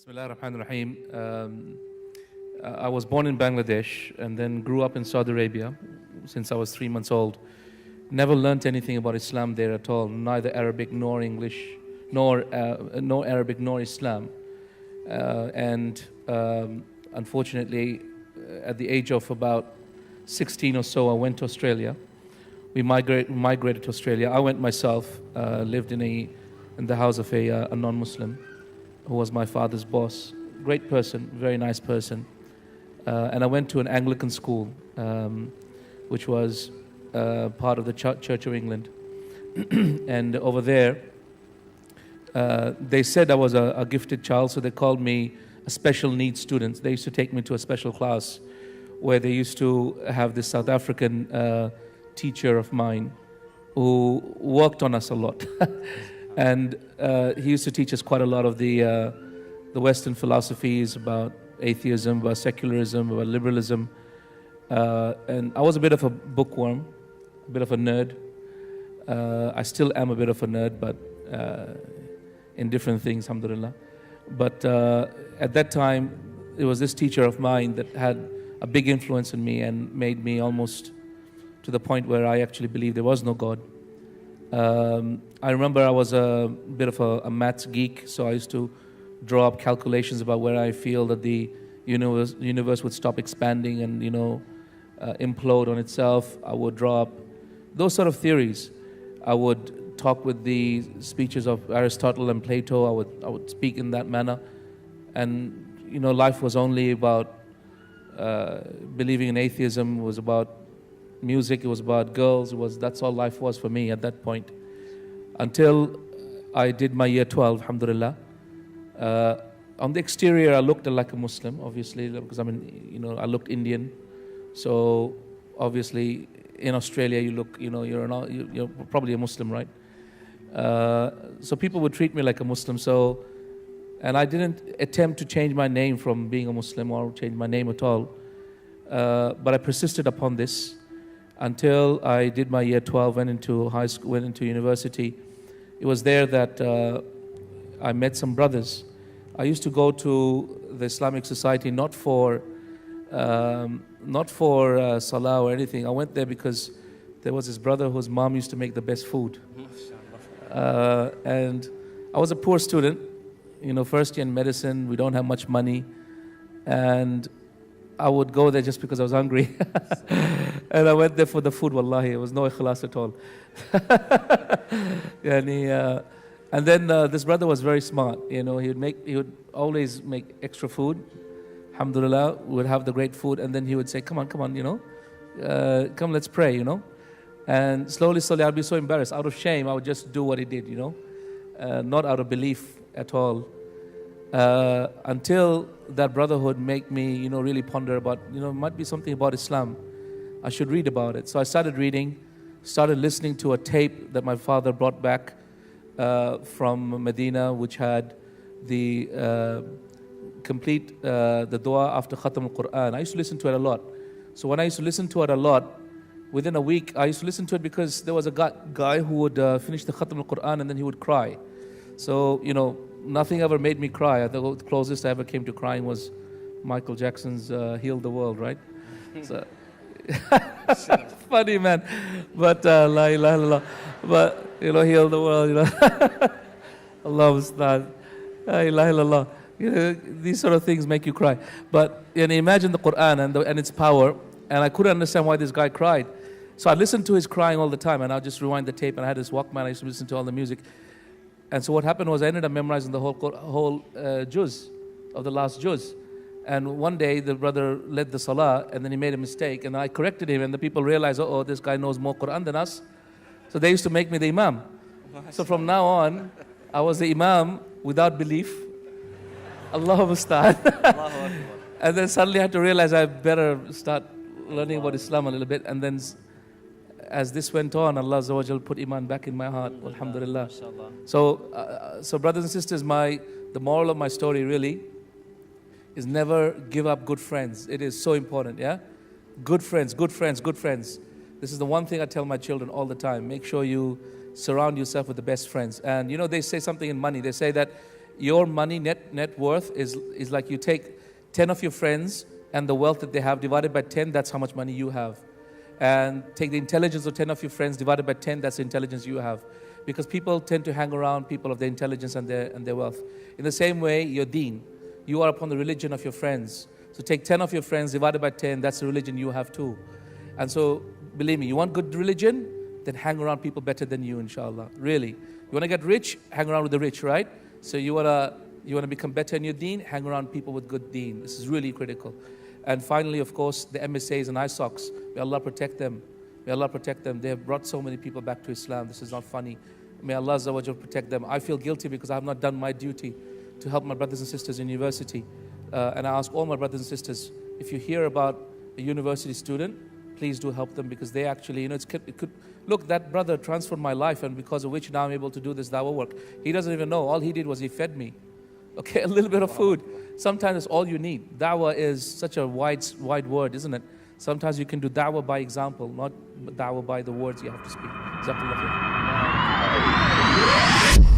Bismillah ar-Rahman ar-Rahim. I was born in Bangladesh and then grew up in Saudi Arabia since I was 3 months old. Never learnt anything about Islam there at all, neither Arabic nor English, nor no Arabic nor Islam. Unfortunately, at the age of about 16 or so, I went to Australia. We migrated to Australia. I went myself, lived in the house of a non-Muslim who was my father's boss. Great person, very nice person. And I went to an Anglican school, which was part of the Church of England. And over there, they said I was a gifted child, so they called me a special needs student. They used to take me to a special class where they used to have this South African teacher of mine who worked on us a lot. And he used to teach us quite a lot of the Western philosophies about atheism, about secularism, about liberalism. And I was a bit of a bookworm, a bit of a nerd. I still am a bit of a nerd, but in different things, alhamdulillah. But at that time, it was this teacher of mine that had a big influence on me and made me almost to the point where I actually believed there was no God. I remember I was a bit of a maths geek, so I used to draw up calculations about where I feel that the universe would stop expanding and implode on itself. I would draw up those sort of theories. I would talk with the speeches of Aristotle and Plato. I would speak in that manner, and life was only about believing in atheism. It was about music, it was about girls, that's all life was for me at that point. Until I did my year 12, alhamdulillah. On the exterior, I looked like a Muslim, obviously, because I looked Indian. So obviously, in Australia, you look, you're probably a Muslim, right? So people would treat me like a Muslim. And I didn't attempt to change my name from being a Muslim or change my name at all. But I persisted upon this until I did my year 12, went into high school, went into university. It was there that I met some brothers. I used to go to the Islamic Society not for salah or anything. I went there because there was this brother whose mom used to make the best food. And I was a poor student, first year in medicine. We don't have much money, and I would go there just because I was hungry. And I went there for the food, wallahi. It was no ikhlas at all. And then this brother was very smart. He would always make extra food. Alhamdulillah, we would have the great food. And then he would say, come on, come, let's pray, And slowly, I'd be so embarrassed. Out of shame, I would just do what he did, not out of belief at all. Until that brotherhood make me, really ponder about, it might be something about Islam. I should read about it. So I started reading, started listening to a tape that my father brought back from Medina, which had the complete the dua after Khatam al-Quran. I used to listen to it a lot. So when I used to listen to it a lot, within a week, I used to listen to it because there was a guy who would finish the Khatam al-Quran and then he would cry. So, nothing ever made me cry. The closest I ever came to crying was Michael Jackson's Heal the World, right? So, funny, man. But, la ilaha illallah. But, heal the world, Allah Ustad. La ilaha illallah. These sort of things make you cry. But, imagine the Quran and its power. And I couldn't understand why this guy cried. So I listened to his crying all the time, and I'll just rewind the tape. And I had this Walkman. I used to listen to all the music. And so what happened was I ended up memorizing the whole juz of the last juz. And one day the brother led the salah and then he made a mistake and I corrected him and the people realized, oh, this guy knows more Quran than us. So they used to make me the imam. So from now on, I was the imam without belief. Allahu Musta'an. And then suddenly I had to realize I better start learning about Islam a little bit. And then as this went on, Allah Azza wa Jal put iman back in my heart. Alhamdulillah. So brothers and sisters, the moral of my story really is never give up good friends. It is so important, yeah? Good friends, good friends, good friends. This is the one thing I tell my children all the time. Make sure you surround yourself with the best friends. And they say something in money. They say that your money, net worth is like you take 10 of your friends and the wealth that they have divided by 10, that's how much money you have. And take the intelligence of 10 of your friends divided by 10, that's the intelligence you have. Because people tend to hang around people of their intelligence and their wealth. In the same way, your deen, you are upon the religion of your friends. So take 10 of your friends divided by 10, that's the religion you have too. And so, believe me, you want good religion? Then hang around people better than you, inshallah. Really. You want to get rich? Hang around with the rich, right? So you want to become better in your deen? Hang around people with good deen. This is really critical. And finally, of course, the MSAs and ISOCs. May Allah protect them. May Allah protect them. They have brought so many people back to Islam. This is not funny. May Allah Azza wa Jalla protect them. I feel guilty because I have not done my duty to help my brothers and sisters in university. And I ask all my brothers and sisters, if you hear about a university student, please do help them, because they actually, it could, look, that brother transformed my life, and because of which now I'm able to do this dawah work. He doesn't even know. All he did was he fed me. Okay, a little bit of food. Sometimes it's all you need. Dawah is such a wide word, isn't it? Sometimes you can do dawah by example, not dawah by the words you have to speak. Jazakallah khair.